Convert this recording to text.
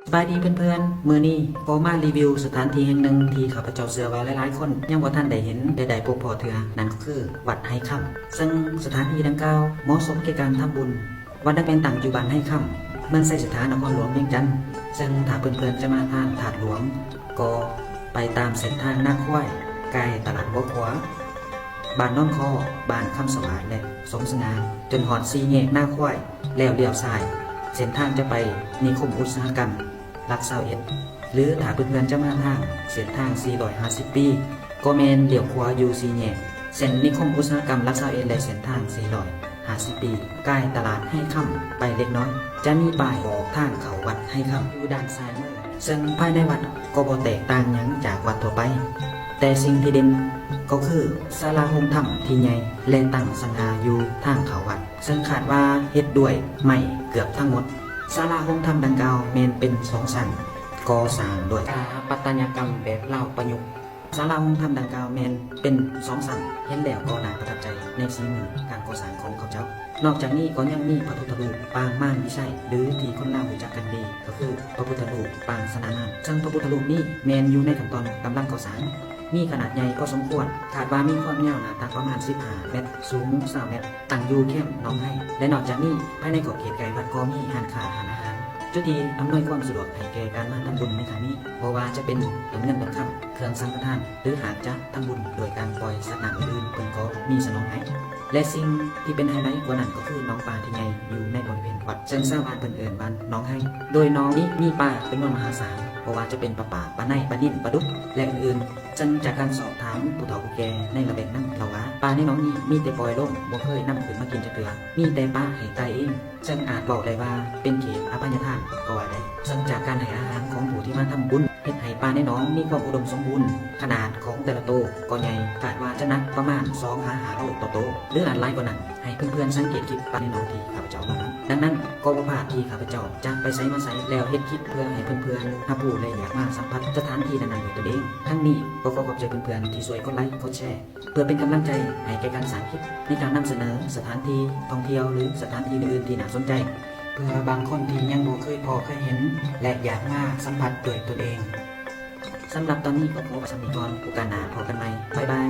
สบายดีเพื่อนๆมื้อนี้ก็มารีวิวสถานที่แห่งหนึ่งที่ข้าพเจ้าเชื่อว่าหลายๆคนยังบ่ทันได้เห็นได้พบพอเทื่อนั่นก็คือวัดไร่ค่ำซึ่งสถานที่ดังกล่าวเหมาะสมแก่การทำบุญวัดดังเป็นตั้งอยู่บ้านไร่ค่ำเมืองไส้สถานนครหลวงเวียงจันทน์ซึ่งถ้าเพื่อนๆจะมาทางถาดหลวงก็ไปตามเส้นทางหน้าควายใกล้ตลาดบัวขวาบ้านน้องคอบ้านคำสวายและสมสง่าจนหอด4แยกหน้าควายแล้วเลี้ยวซ้ายเส้นทางจะไปนิคมอุตสาหกรรมรัก21หรือถ้าเพื่อนๆจะมาทางเส้นทาง450ปีก็แมนเลี้ยวขวาอยู่4แยกเส้นนิคมอุตสาหกรรมรัก21และเส้นทาง450ปีใกล้ตลาดให้ค่ำไปเล็กน้อยจะมีป้ายบอกทางเขาวัดให้ค่ำอยู่ด้านซ้ายมือซึ่งภายในวัดก็บ่แตกต่างหยังจากวัดทั่วไปแต่สิ่งที่เด่นก็คือศาลาโฮมธรรมที่ใหญ่และตั้งสง่าอยู่ทางเขาวัดซึ่งคาดว่าเฮ็ดด้วยไม้เกือบทั้งหมดศาลาโฮมธรรมดังกล่าวแม่นเป็น2ชั้นก่อสร้างโดยสถาปัตยกรรมแบบลาวประยุกต์ศาลาโฮมธรรมดังกล่าวแม่นเป็น2ชั้นเห็นแล้วก็น่าประทับใจในฝีมือการก่อสร้างของเขาเจ้านอกจากนี้ก็ยังมีพระพุทธรูปปางม่านวิชัยหรือที่คนลาวรู้จักกันดีก็คือพระพุทธรูปปางสนามานซึ่งพระพุทธรูปนี้แม่นอยู่ในขั้นตอนกำลังก่อสร้างมีขนาดใหญ่พอสมควรคาดว่ามีความยาวหนาตาประมาณ15เมตรสูง20เมตรตั้งอยู่เข้มหนองไห้และนอกจากนี้ภายในขอบเขตไกลวัดก็มีร้านค้าร้านอาหารจุดที่อำนวยความสะดวกให้แก่การมาทำบุญในครั้งนี้เพราะว่าจะเป็นเงินคำเครื่องสังฆทานหรือหากจะทำบุญโดยการปล่อยสัตว์น้ำอื่นๆเพิ่นก็มีสนองให้และสิ่งที่เป็นไฮไลท์กว่านั้นก็คือน้องปลาที่ใหญ่อยู่ในบริเวณวัดซึ่งชาวบ้านเพิ่นเอิ้นบ้านน้องไห้โดยน้องนี้มีปลาเป็นมหาศาลเพราะว่าจะเป็นปลาในปลานิ่นปลาดุกและอื่นๆซึ่งจากการสอบถามผู้เฒ่าผู้แก่ในระแวกนั้นเราว่าปลาในน้องนี้มีแต่ปล่อยลงบ่เคยนำขึ้นมากินจักเทื่อมีแต่ปลาให้ตายเองซึ่งอาจบอกได้ว่าเป็นเขตอภัยทานก็ว่าได้ซึ่งจากการให้อาหารของผู้ที่มาทำบุญเฮ็ดให้ปลาในน้องมีความอุดมสมบูรณ์ขนาดของแต่ละโตก็ใหญ่คาดว่าจะหนักประมาณ2-5 โลต่อโตหรืออาจหลายกว่านั้นให้เพื่อนๆสังเกตคลิปปลาในน้องที่ข้าพเจ้ามาดังนั้นก็บ่พลาดที่ข้าพเจ้าจะไปไสมาไสแล้วเฮ็ดคลิปเพื่อให้เพื่อนๆรับรู้และอยากมาสัมผัสสถานที่นั้นๆด้วยตัวเองทั้งนี้ก็ขอขอบใจเพื่อนๆที่ช่วยกดไลค์กดแชร์เพื่อเป็นกำลังใจให้แก่การสร้างคลิปในการนำเสนอสถานที่ท่องเที่ยวหรือสถานที่อื่นๆที่น่าสนใจเพื่อบางคนที่ยังบ่เคยพอเคยเห็นและอยากมาสัมผัสด้วยตัวเองสำหรับตอนนี้ก็ขอสำนึกก่อนโอกาสหน้าพบกันใหม่บ๊ายบาย